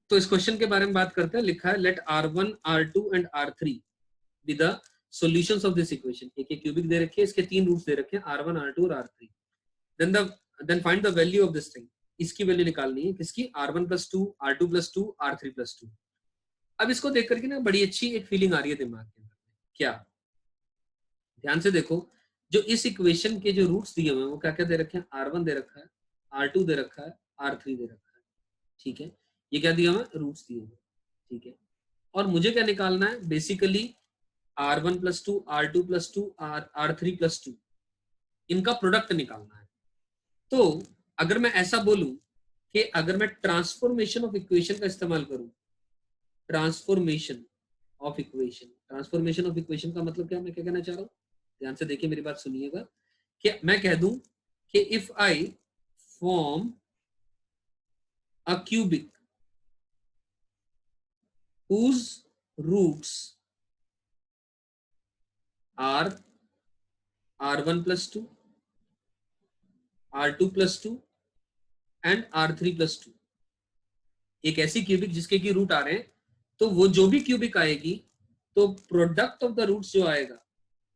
तो इस क्वेश्चन के बारे में बात करते हैं। लिखा है let R1, R2 and R3 be the solutions of this equation. एक एक क्यूबिक दे रखे हैं, इसके 3 रूट्स दे रखे हैं R1, R2 और R3। Then find the value of this thing. इसकी वैल्यू निकालनी है, किसकी? R1 + 2, R2 + 2, R3 + 2। अब इसको देख करके ना बड़ी अच्छी एक फीलिंग आ रही है दिमाग के अंदर। क्या? ध्यान से देखो, जो इस इक्वेशन के जो रूट्स दिए हुए हैं वो क्या क्या दे रखे हैं? R1 दे रखा है, R2 दे रखा है, R3 दे रखा है। ठीक है, ये क्या दिया हुआ है? रूट्स दिए हुए। ठीक है, और मुझे क्या निकालना है? बेसिकली R1 + 2, R2 + 2, R3 + 2, इनका प्रोडक्ट निकालना है। तो अगर मैं ऐसा बोलूं कि अगर मैं ट्रांसफॉर्मेशन ऑफ इक्वेशन का इस्तेमाल करूं, transformation of equation, transformation of equation का मतलब क्या? मैं क्या कहना चाह रहा हूं, ध्यान से देखिए, मेरी बात सुनिएगा। कि मैं कह दूं कि if I form a cubic whose roots are R1 + 2, R2 + 2 and R3 + 2, एक ऐसी क्यूबिक जिसके की रूट आ रहे हैं, तो वो जो भी क्यूबिक आएगी तो प्रोडक्ट ऑफ द रूट्स जो आएगा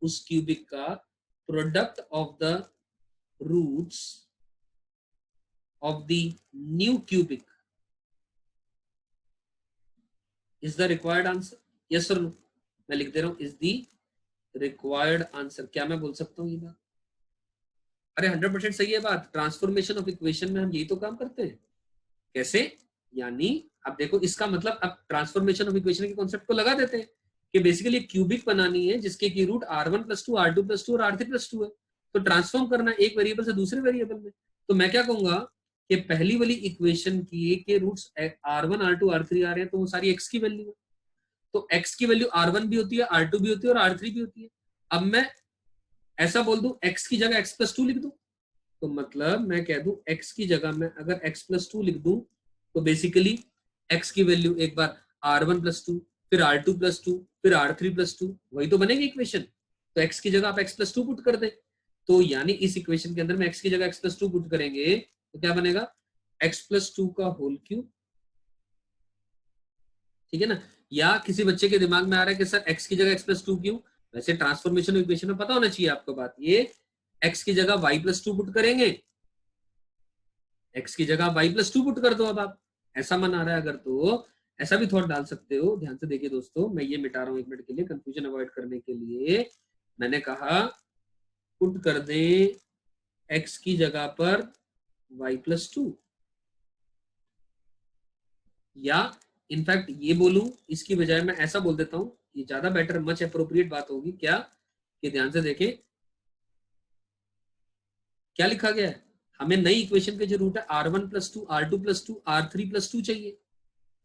उस क्यूबिक का product of the roots of the new cubic is the required answer. Yes और नो? मैं लिख दे रहा हूं, इज द रिक्वायर्ड आंसर। क्या मैं बोल सकता हूं ये बात? अरे 100% सही है बात। ट्रांसफॉर्मेशन ऑफ इक्वेशन में हम यही तो काम करते हैं। कैसे? यानी अब देखो, इसका मतलब अब ट्रांसफॉर्मेशन ऑफ इक्वेशन के कॉन्सेप्ट को लगा देते हैं कि बेसिकली क्यूबिक बनानी है जिसके की रूट R1 + 2, R2 + 2 और R3 + 2 है। तो ट्रांसफॉर्म करना है एक वेरिएबल से दूसरे वेरिएबल में। तो मैं क्या कहूंगा कि पहली वाली इक्वेशन की के रूट्स R1, R2, R3 आ रहे हैं, तो वो सारी x की वैल्यू है। तो x की वैल्यू R1 भी होती है, R2 भी होती है और R3 भी होती है। अब मैं ऐसा बोल दूं, x की जगह x + 2 लिख दूं, तो मतलब मैं कह दूं x की जगह मैं अगर x + 2 लिख दूं, तो बेसिकली x की वैल्यू एक बार R1 + 2, फिर R2 + 2, फिर R3 + 2, वही तो बनेगी इक्वेशन। तो x की जगह आप x + 2 पुट कर दें, तो यानी इस इक्वेशन के अंदर में x की जगह x + 2 पुट करेंगे तो क्या बनेगा? x + 2 का होल क्यूब। ठीक है ना? या किसी बच्चे के दिमाग में आ रहा है कि सर x की जगह x + 2 क्यों? वैसे ट्रांसफॉर्मेशन इक्वेशन में पता होना चाहिए आपको बात, ये x की जगह y + 2 पुट करेंगे, x की जगह y + 2 पुट कर दो। अब आप ऐसा मन आ रहा है अगर, तो ऐसा भी थॉट डाल सकते हो। ध्यान से देखिए दोस्तों, मैं ये मिटा रहा हूं 1 मिनट के लिए, कंफ्यूजन अवॉइड करने के लिए। मैंने कहा पुट कर दें x की जगह पर y + 2, या इनफैक्ट ये बोलूं इसकी बजाय मैं ऐसा बोल देता हूं, ये ज्यादा बेटर, मच अप्रोप्रिएट बात होगी। क्या? कि ध्यान से देखें क्या लिखा गया है। हमें नई इक्वेशन के जो रूट है R1 + 2, R2 + 2, R3 + 2 चाहिए।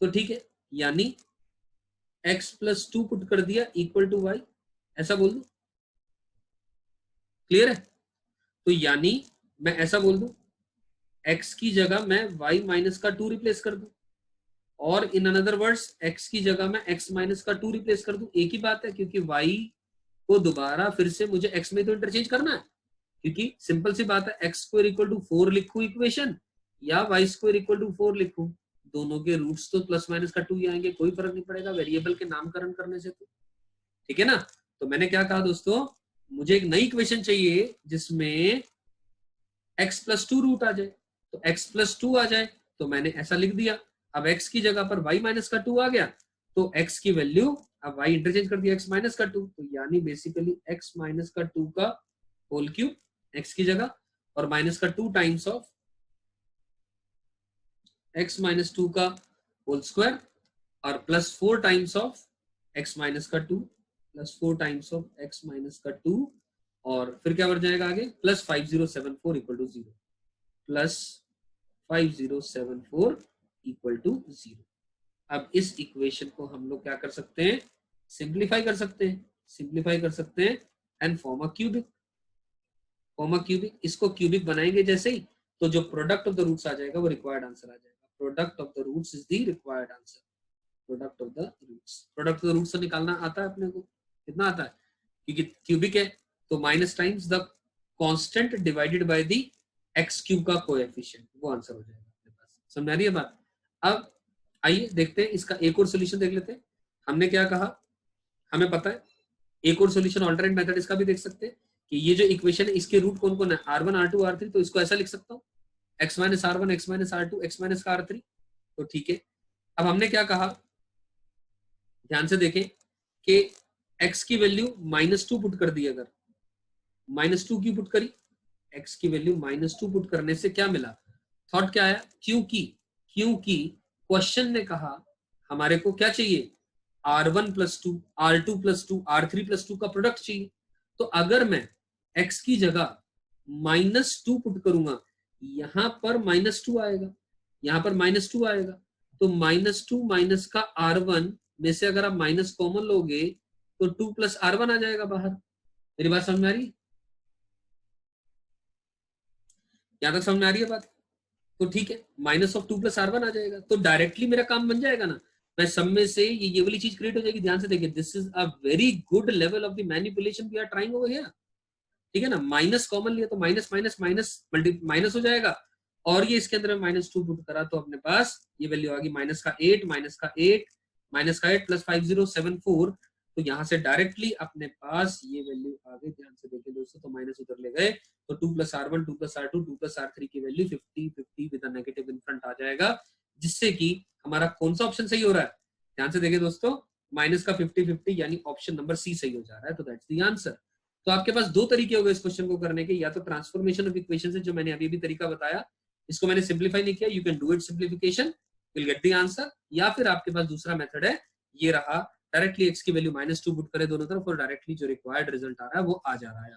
तो ठीक है, यानी x + 2 पुट कर दिया इक्वल टू y, ऐसा बोल दू। क्लियर है? तो यानी मैं ऐसा बोल दू, x की जगह मैं y - का 2 रिप्लेस कर दूं, और इन अनदर वर्ड्स x की जगह मैं x - का 2 रिप्लेस कर दूं। एक ही बात है, क्योंकि y को दोबारा फिर से मुझे x में तो इंटरचेंज करना है, क्योंकि सिंपल सी बात है, x² = 4 लिखूं इक्वेशन या y² = 4 लिखूं, दोनों के रूट्स तो ± का 2 ही आएंगे, कोई फर्क नहीं पड़ेगा वेरिएबल के नामकरण करने से। तो ठीक है ना? तो मैंने क्या कहा दोस्तों, मुझे एक नई इक्वेशन चाहिए जिसमें x + 2 रूट आ जाए। तो x + 2 आ जाए तो मैंने ऐसा लिख दिया। अब x की जगह पर y - का 2 आ गया, तो x की वैल्यू, अब y इंटरचेंज कर दिया, x - का 2, तो यानी बेसिकली x - का 2 का होल क्यूब x की जगह, और माइनस का 2 टाइम्स ऑफ x - 2 का होल स्क्वायर, और +4 टाइम्स ऑफ x - का 2, +4 टाइम्स ऑफ x - का 2, और फिर क्या बढ़ जाएगा आगे, +5074 = 0, +5074 = 0। अब इस इक्वेशन को हम लोग क्या कर सकते हैं? सिंप्लीफाई कर सकते हैं, सिंप्लीफाई कर सकते हैं and form a cubic, form a cubic. इसको क्यूबिक बनाएंगे जैसे ही, तो जो प्रोडक्ट ऑफ द रूट्स आ जाएगा वो रिक्वायर्ड आंसर आ जाएगा। Product of the roots is the required answer. Product of the roots, product of the roots से निकालना आता है अपने को? कितना आता है? क्योंकि क्यूबिक है तो minus times the constant divided by the x³ का कोएफिशिएंट, वो आंसर हो जाएगा अपने पास। समझ आ रही है बात? अब आइए देखते हैं इसका एक और सोल्यूशन देख लेते हैं। हमने क्या कहा, हमें पता है एक और सोल्यूशन ऑल्टरनेट मेथड इसका भी देख सकते हैं कि ये जो इक्वेशन है इसके रूट कौन कौन है, R1 R2 R3, तो इसको ऐसा लिख सकता हूँ x minus R1 x minus R2 x minus का R3। तो ठीक है, अब हमने क्या कहा, ध्यान से देखें कि x की वैल्यू -2 पुट कर दी, अगर -2 की पुट करी, x की वैल्यू -2 पुट करने से क्या मिला, थॉट क्या आया, क्योंकि क्वेश्चन ने कहा हमारे को क्या चाहिए, R1 + 2 R2 + 2 R3 + 2 का प्रोडक्ट चाहिए। तो अगर मैं x की जगह -2 पुट करूंगा, यहां पर -2 आएगा, यहां पर -2 आएगा, तो -2 माइनस का R1 में से अगर आप माइनस कॉमन लोगे तो 2 + R1 आ जाएगा बाहर। मेरी बात समझ में आ रही है, यहां तक समझ में आ रही है बात? तो ठीक है, -2 + R1 आ जाएगा, तो डायरेक्टली मेरा काम बन जाएगा ना, मैं सब में से ये वाली चीज क्रिएट हो जाएगी। ध्यान से देखिए, this is a very good level of the manipulation we are trying over here. ठीक है ना, माइनस कॉमन लिया तो माइनस माइनस माइनस माइनस हो जाएगा, और ये इसके अंदर -2 पुट करा तो अपने पास ये वैल्यू आ गई -8 -8 + 5074। तो यहाँ से डायरेक्टली अपने पास ये वैल्यू आ गई। ध्यान से देखिए दोस्तों, तो माइनस उधर ले गए, तो 2 + R1 2 + R2 2 + R3 की value 50 50 with negative in front आ जाएगा, जिससे कि हमारा कौन सा ऑप्शन सही हो रहा है, ध्यान से देखिए दोस्तों, माइनस का 50 50 यानी ऑप्शन नंबर सी सही हो जा रहा है। तो दैट्स द आंसर। तो आपके पास दो तरीके हो गए इस क्वेश्चन को करने के, या तो ट्रांसफॉर्मेशन ऑफ इक्वेशन से, जो मैंने अभी भी तरीका बताया, इसको मैंने सिंप्लीफाई नहीं किया, you can do it simplification, will get the answer. या फिर आपके पास दूसरा मेथड है, ये रहा, डायरेक्टली x की वैल्यू -2 पुट करे दोनों तरफ और डायरेक्टली जो रिक्वायर्ड रिजल्ट आ रहा है वो आ जा रहा है।